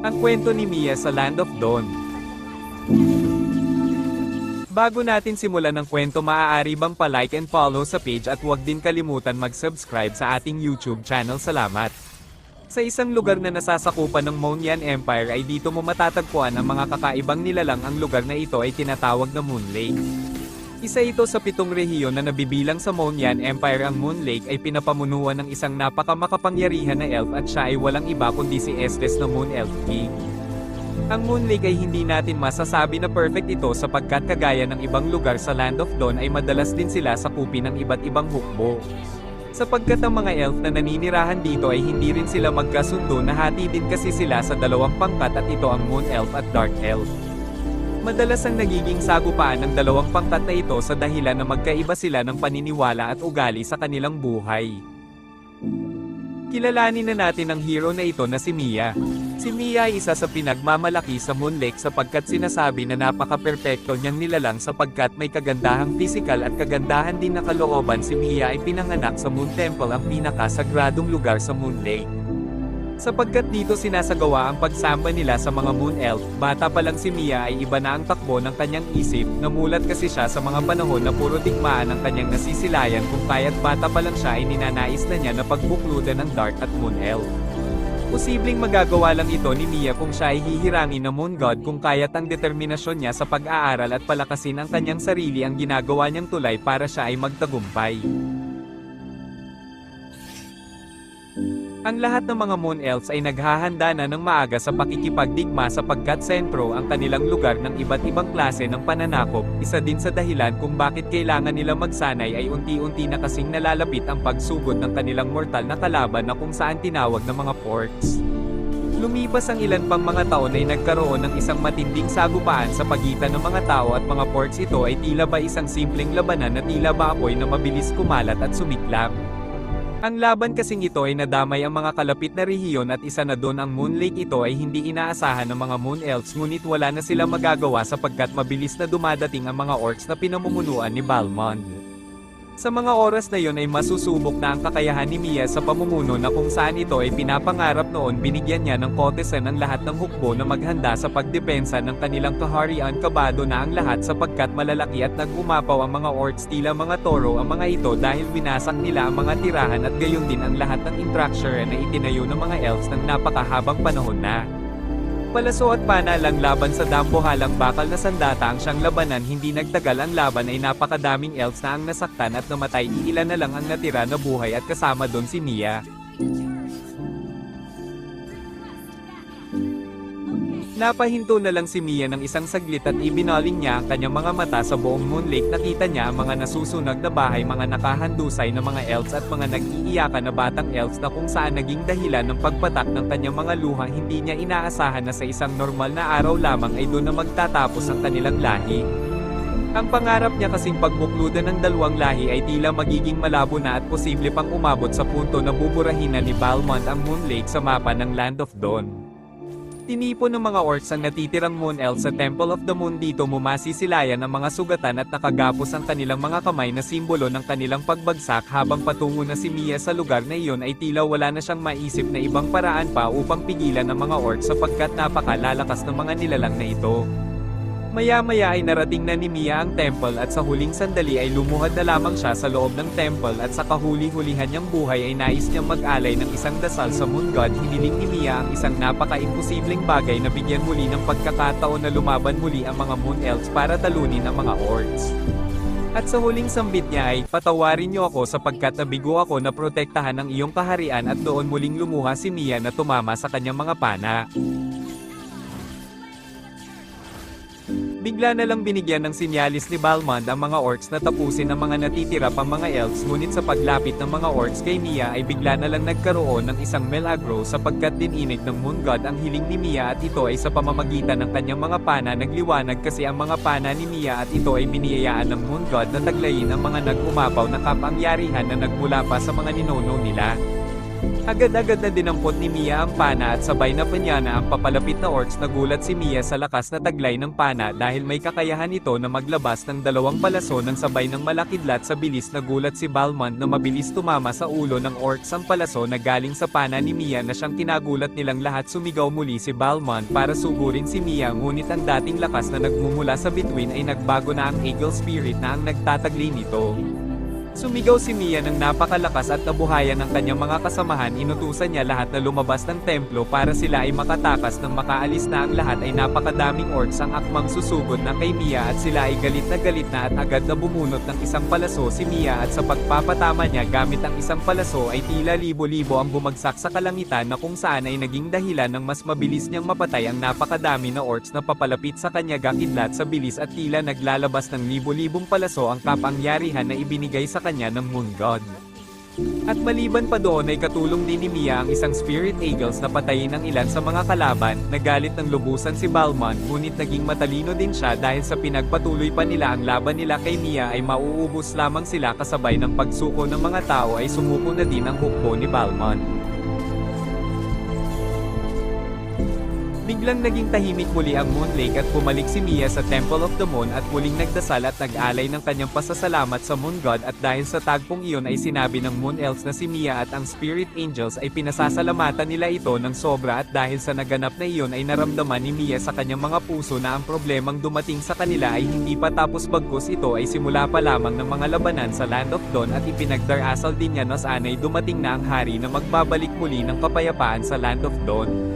Ang kwento ni Mia sa Land of Dawn. Bago natin simulan ang kwento, maaari bang pa-like and follow sa page at huwag din kalimutan mag-subscribe sa ating YouTube channel. Salamat. Sa isang lugar na nasasakupan ng Moonlight Empire ay dito mo matatagpuan ang mga kakaibang nilalang. Ang lugar na ito ay tinatawag na Moon Lake. Isa ito sa 7 rehiyon na nabibilang sa Moonlight Empire. Ang Moon Lake ay pinapamunuan ng isang napakamakapangyarihan na elf at siya ay walang iba kundi si Estes na Moon Elf King. Ang Moon Lake ay hindi natin masasabi na perfect ito sapagkat kagaya ng ibang lugar sa Land of Dawn ay madalas din sila sakupin ng iba't ibang hukbo. Sapagkat ang mga elf na naninirahan dito ay hindi rin sila magkasundo, nahati din kasi sila sa dalawang pangkat at ito ang Moon Elf at Dark Elf. Madalas ang nagiging sagupaan ng dalawang pangkat na ito sa dahilan na magkaiba sila ng paniniwala at ugali sa kanilang buhay. Kilalanin na natin ang hero na ito na si Mia. Si Mia ay isa sa pinagmamalaki sa Moon Lake sapagkat sinasabi na napaka-perpekto niyang nilalang sapagkat may kagandahang pisikal at kagandahan din na kalooban. Si Mia ay pinanganak sa Moon Temple, ang pinakasagradong lugar sa Moon Lake. Sapagkat dito sinasagawa ang pagsamba nila sa mga Moon Elf. Bata pa lang si Mia ay iba na ang takbo ng kanyang isip. Namulat kasi siya sa mga panahon na puro digmaan ang kanyang nasisilayan, kung kaya't bata pa lang siya ay ninanais na niya na pagbukludan ng Dark at Moon Elf. Posibleng magagawa lang ito ni Mia kung siya ay hihirangin na Moon God, kung kaya't ang determinasyon niya sa pag-aaral at palakasin ang kanyang sarili ang ginagawa niyang tulay para siya ay magtagumpay. Ang lahat ng mga Moon Elves ay naghahanda na ng maaga sa pakikipagdigma sapagkat sentro ang kanilang lugar ng iba't ibang klase ng pananakop. Isa din sa dahilan kung bakit kailangan nila magsanay ay unti-unti na kasing nalalapit ang pagsugod ng kanilang mortal na kalaban na kung saan tinawag na mga Porks. Lumipas ang ilan pang mga taon ay nagkaroon ng isang matinding sagupaan sa pagitan ng mga tao at mga Porks. Ito ay tila ba isang simpleng labanan na tila ba apoy na mabilis kumalat at sumiklab. Ang laban kasing ito ay nadamay ang mga kalapit na rehiyon at isa na doon ang Moon Lake. Ito ay hindi inaasahan ng mga Moon Elves, ngunit wala na sila magagawa sapagkat mabilis na dumadating ang mga Orcs na pinamumunuan ni Balmond. Sa mga oras na yon ay masusubok na ang kakayahan ni Mia sa pamumuno na kung saan ito ay pinapangarap noon. Binigyan niya ng kotesan ang lahat ng hukbo na maghanda sa pagdepensa ng kanilang kaharian. Kabado na ang lahat sapagkat malalaki at nag-umapaw ang mga Orcs, tila mga toro ang mga ito dahil winasak nila ang mga tirahan at gayon din ang lahat ng infrastructure na itinayo ng mga elves ng napakahabang panahon na. Palaso at panalang laban sa dambuhalang bakal na sandata ang siyang labanan. Hindi nagtagal ang laban ay napakadaming elves na ang nasaktan at namatay. Iilan na lang ang natira na buhay at kasama doon si Mia. Napahinto na lang si Mia ng isang saglit at ibinaling niya ang kanyang mga mata sa buong Moon Lake. Nakita niya ang mga nasusunog na bahay, mga nakahandusay na mga elves at mga nag-iiyakan na batang elves na kung saan naging dahilan ng pagpatak ng kanyang mga luha. Hindi niya inaasahan na sa isang normal na araw lamang ay doon na magtatapos ang kanilang lahi. Ang pangarap niya kasing pagbukludan ng dalawang lahi ay tila magiging malabo na at posible pang umabot sa punto na buburahin na ni Balmond ang Moon Lake sa mapa ng Land of Dawn. Tinipon ng mga Orcs ang natitirang Moon Elves sa Temple of the Moon. Dito masisilayan ang mga sugatan at nakagapos ang kanilang mga kamay na simbolo ng kanilang pagbagsak. Habang patungo na si Mia sa lugar na iyon ay tila wala na siyang maisip na ibang paraan pa upang pigilan ang mga Orcs sapagkat napakalalakas ng mga nilalang na ito. Maya-maya ay narating na ni Mia ang temple at sa huling sandali ay lumuhad na lamang siya sa loob ng temple at sa kahuli-hulihan niyang buhay ay nais niyang mag-alay ng isang dasal sa Moon God. Hiniling ni Mia ang isang napaka-imposibleng bagay na bigyan muli ng pagkakataon na lumaban muli ang mga Moon Elves para talunin ang mga Orcs. At sa huling sambit niya ay, "Patawarin niyo ako sapagkat nabigo ako na protektahan ang iyong kaharian." At doon muling lumuha si Mia na tumama sa kanyang mga pana. Bigla na lang binigyan ng sinyalis ni Balmond ang mga Orcs na tapusin ang mga natitira pang mga elves, ngunit sa paglapit ng mga Orcs kay Mia ay bigla na lang nagkaroon ng isang milagro sapagkat dininig ng Moon God ang hiling ni Mia at ito ay sa pamamagitan ng kanyang mga pana. Nagliwanag kasi ang mga pana ni Mia at ito ay biniyayaan ng Moon God na taglayin ang mga nag-umapaw na kapangyarihan na nagmula pa sa mga ninono nila. Agad-agad na dinampot ni Mia ang pana at sabay na panyana ang papalapit na orcs. Nagulat si Mia sa lakas na taglay ng pana dahil may kakayahan ito na maglabas ng dalawang palaso ng sabay ng malakidlat sa bilis. Nagulat si Balmond na mabilis tumama sa ulo ng orcs ang palaso na galing sa pana ni Mia na siyang kinagulat nilang lahat. Sumigaw muli si Balmond para sugurin si Mia, ngunit ang dating lakas na nagmumula sa bituin ay nagbago na ang Eagle Spirit na ang nagtataglay nito. Sumigaw si Mia ng napakalakas at nabuhayan ng kanyang mga kasamahan. Inutusan niya lahat na lumabas ng templo para sila ay makatakas. Nang makaalis na ang lahat ay napakadaming orcs ang akmang susugod na kay Mia at sila ay galit na at agad na bumunot ng isang palaso si Mia at sa pagpapatama niya gamit ang isang palaso ay tila libo-libo ang bumagsak sa kalangitan na kung saan ay naging dahilan ng mas mabilis niyang mapatay ang napakadami na orcs na papalapit sa kanya gakidlat sa bilis at tila naglalabas ng libo-libong palaso ang kapangyarihan na ibinigay sa kanya ng Moon God. At maliban pa doon ay katulong din ni Mia ang isang Spirit Eagles na patayin ang ilan sa mga kalaban. Nagalit ng lubusan si Balmond, ngunit naging matalino din siya dahil sa pinagpatuloy pa nila ang laban nila kay Mia ay mauubos lamang sila. Kasabay ng pagsuko ng mga tao ay sumuko na din ang hukbo ni Balmond. Biglang naging tahimik muli ang Moon Lake at bumalik si Mia sa Temple of the Moon at muling nagdasal at nag-alay ng kanyang pasasalamat sa Moon God. At dahil sa tagpong iyon ay sinabi ng Moon Elves na si Mia at ang Spirit Angels ay pinasasalamatan nila ito ng sobra. At dahil sa naganap na iyon ay naramdaman ni Mia sa kanyang mga puso na ang problemang dumating sa kanila ay hindi pa tapos, bagkus ito ay simula pa lamang ng mga labanan sa Land of Dawn. At ipinagdarasal din niya na sana'y dumating na ang hari na magbabalik muli ng kapayapaan sa Land of Dawn.